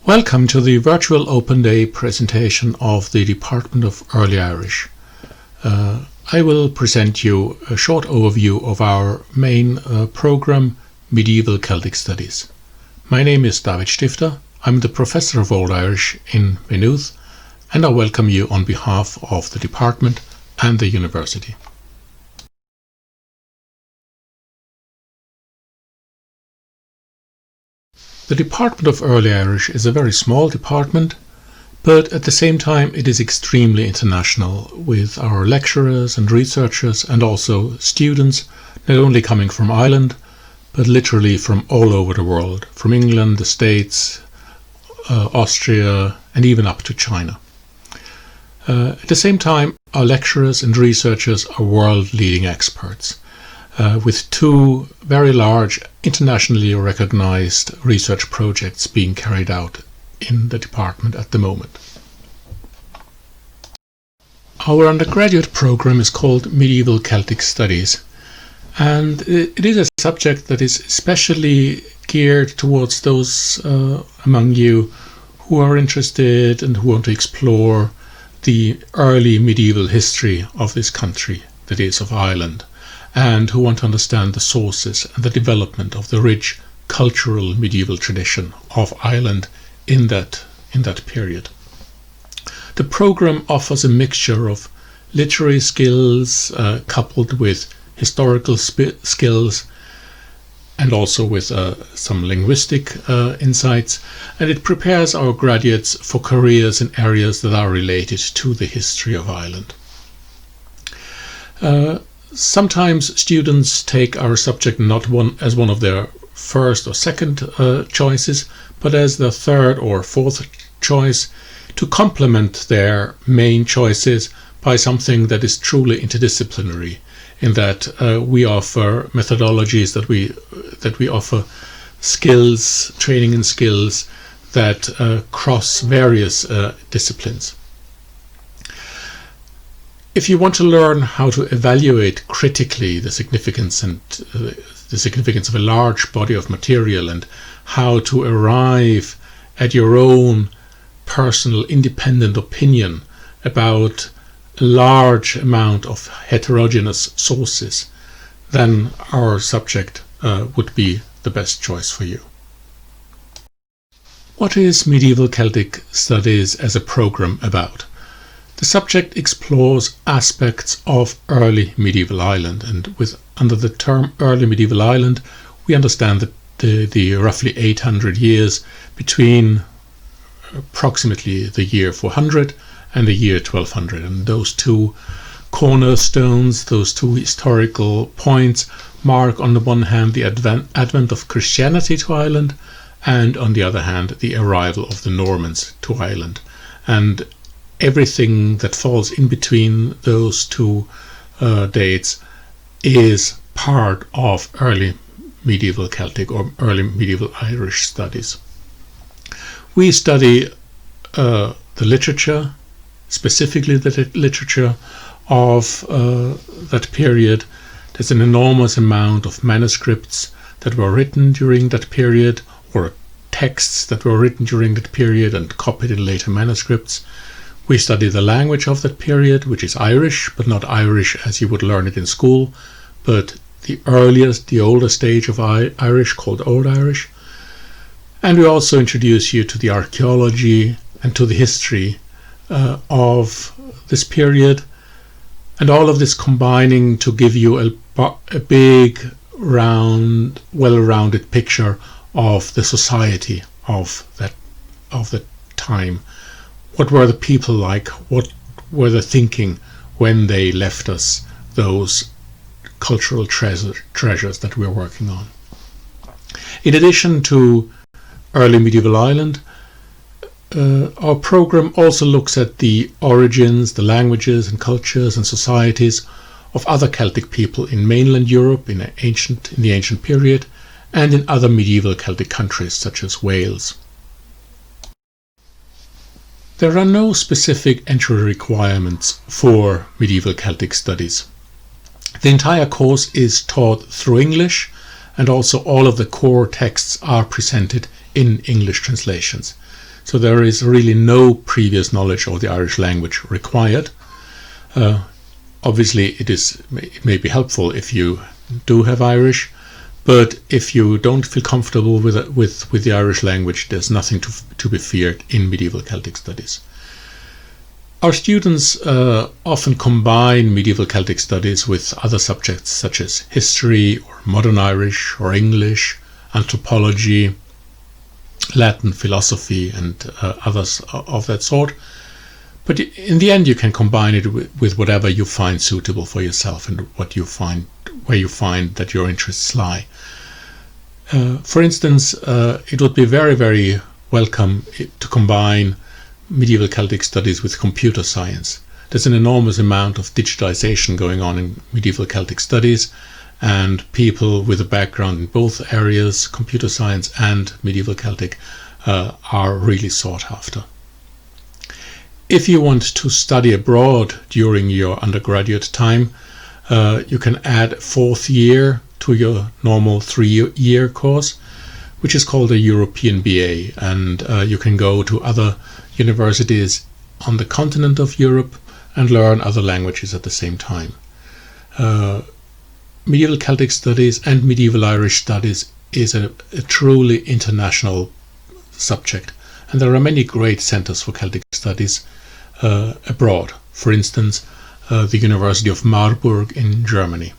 Welcome to the virtual Open Day presentation of the Department of Early Irish. I will present you a short overview of our main programme, Medieval Celtic Studies. My name is David Stifter. I'm the Professor of Old Irish in Maynooth, and I welcome you on behalf of the department and the university. The Department of Early Irish is a very small department, but at the same time it is extremely international, with our lecturers and researchers and also students not only coming from Ireland, but literally from all over the world, from England, the States, Austria, and even up to China. At the same time, our lecturers and researchers are world-leading experts, with two very large, internationally recognized research projects being carried out in the department at the moment. Our undergraduate program is called Medieval Celtic Studies, and it is a subject that is especially geared towards those among you who are interested and who want to explore the early medieval history of this country, that is, of Ireland, and who want to understand the sources and the development of the rich cultural medieval tradition of Ireland in that period. The programme offers a mixture of literary skills coupled with historical skills and also with some linguistic insights, and it prepares our graduates for careers in areas that are related to the history of Ireland. Sometimes students take our subject not as one of their first or second choices, but as their third or fourth choice, to complement their main choices by something that is truly interdisciplinary, in that we offer methodologies, that we offer skills, training and skills that cross various disciplines. If you want to learn how to evaluate critically the significance of a large body of material and how to arrive at your own personal independent opinion about a large amount of heterogeneous sources, then our subject would be the best choice for you. What is Medieval Celtic Studies as a program about? The subject explores aspects of early medieval Ireland, and under the term early medieval Ireland we understand the roughly 800 years between approximately the year 400 and the year 1200, and those two cornerstones, those two historical points, mark on the one hand the advent of Christianity to Ireland, and on the other hand the arrival of the Normans to Ireland, and everything that falls in between those two dates is part of early medieval Celtic or early medieval Irish studies. We study the literature, specifically the literature of that period. There's an enormous amount of manuscripts that were written during that period, or texts that were written during that period and copied in later manuscripts. We study the language of that period, which is Irish, but not Irish as you would learn it in school, but the older stage of Irish called Old Irish. And we also introduce you to the archaeology and to the history of this period, and all of this combining to give you a big, round, well-rounded picture of the society of the time. What were the people like? What were they thinking when they left us those cultural treasures that we're working on? In addition to early medieval Ireland, our program also looks at the origins, the languages and cultures and societies of other Celtic people in mainland Europe in the ancient period, and in other medieval Celtic countries such as Wales. There are no specific entry requirements for medieval Celtic studies. The entire course is taught through English, and also all of the core texts are presented in English translations. So there is really no previous knowledge of the Irish language required. Obviously, it may be helpful if you do have Irish, but if you don't feel comfortable with the Irish language, there's nothing to be feared in medieval Celtic studies. Our students often combine medieval Celtic studies with other subjects such as history or modern Irish or English, anthropology, Latin, philosophy, and others of that sort. But in the end, you can combine it with whatever you find suitable for yourself and where you find that your interests lie. For instance, it would be very, very welcome to combine medieval Celtic studies with computer science. There's an enormous amount of digitization going on in medieval Celtic studies, and people with a background in both areas, computer science and medieval Celtic, are really sought after. If you want to study abroad during your undergraduate time, you can add a 4th year to your normal 3-year course, which is called a European BA, and you can go to other universities on the continent of Europe and learn other languages at the same time. Medieval Celtic studies and medieval Irish studies is a truly international subject, and there are many great centers for Celtic studies abroad. For instance, the University of Marburg in Germany.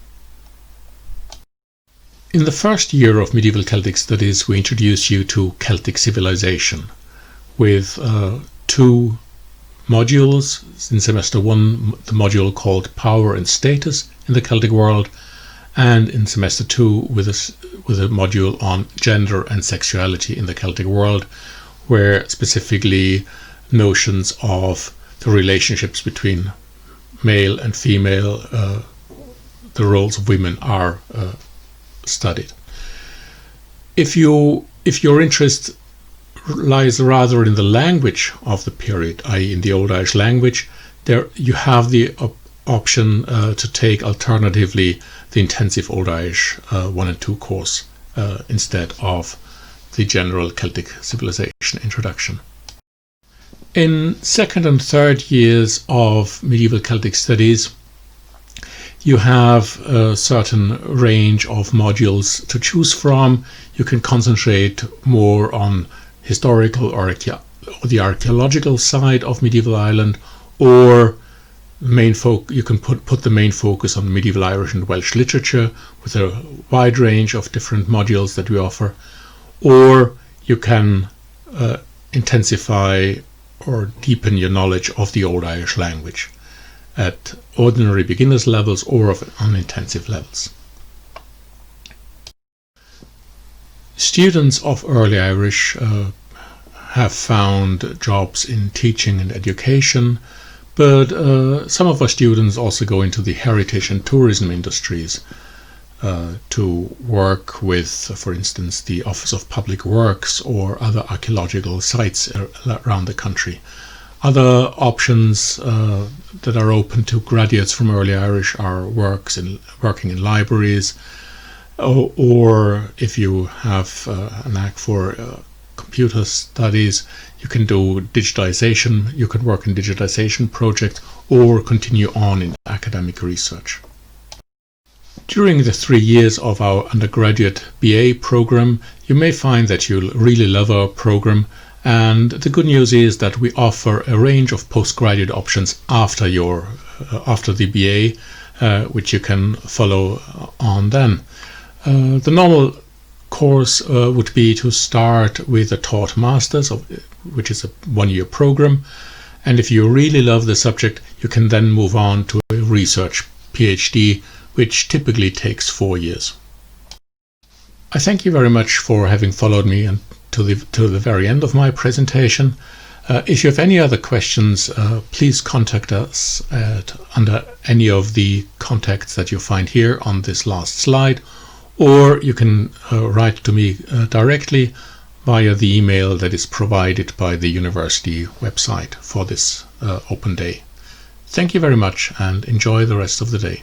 In the first year of medieval Celtic studies, we introduce you to Celtic civilization with 2 modules. In semester 1, the module called Power and Status in the Celtic World, and in semester 2 with a module on Gender and Sexuality in the Celtic World, where specifically notions of the relationships between male and female, the roles of women are studied. If your interest lies rather in the language of the period, i.e. in the Old Irish language, there you have the option to take alternatively the intensive Old Irish 1 and 2 course instead of the general Celtic civilization introduction. In 2nd and 3rd years of medieval Celtic studies, you have a certain range of modules to choose from. You can concentrate more on historical or the archaeological side of medieval Ireland, or you can put the main focus on medieval Irish and Welsh literature with a wide range of different modules that we offer, or you can intensify or deepen your knowledge of the Old Irish language at ordinary beginners levels or on intensive levels. Students of Early Irish have found jobs in teaching and education, but some of our students also go into the heritage and tourism industries to work with, for instance, the Office of Public Works or other archaeological sites around the country. Other options that are open to graduates from Early Irish are working in libraries, or if you have a knack for computer studies, you can do digitization. You can work in digitization projects or continue on in academic research. During the 3 years of our undergraduate BA program, you may find that you'll really love our program, and the good news is that we offer a range of postgraduate options after the BA, which you can follow on then. The normal course would be to start with a taught master's, which is a 1-year program, and if you really love the subject, you can then move on to a research PhD, which typically takes 4 years. I thank you very much for having followed me to the very end of my presentation. If you have any other questions, please contact us under any of the contacts that you find here on this last slide, or you can write to me directly via the email that is provided by the university website for this open day. Thank you very much and enjoy the rest of the day.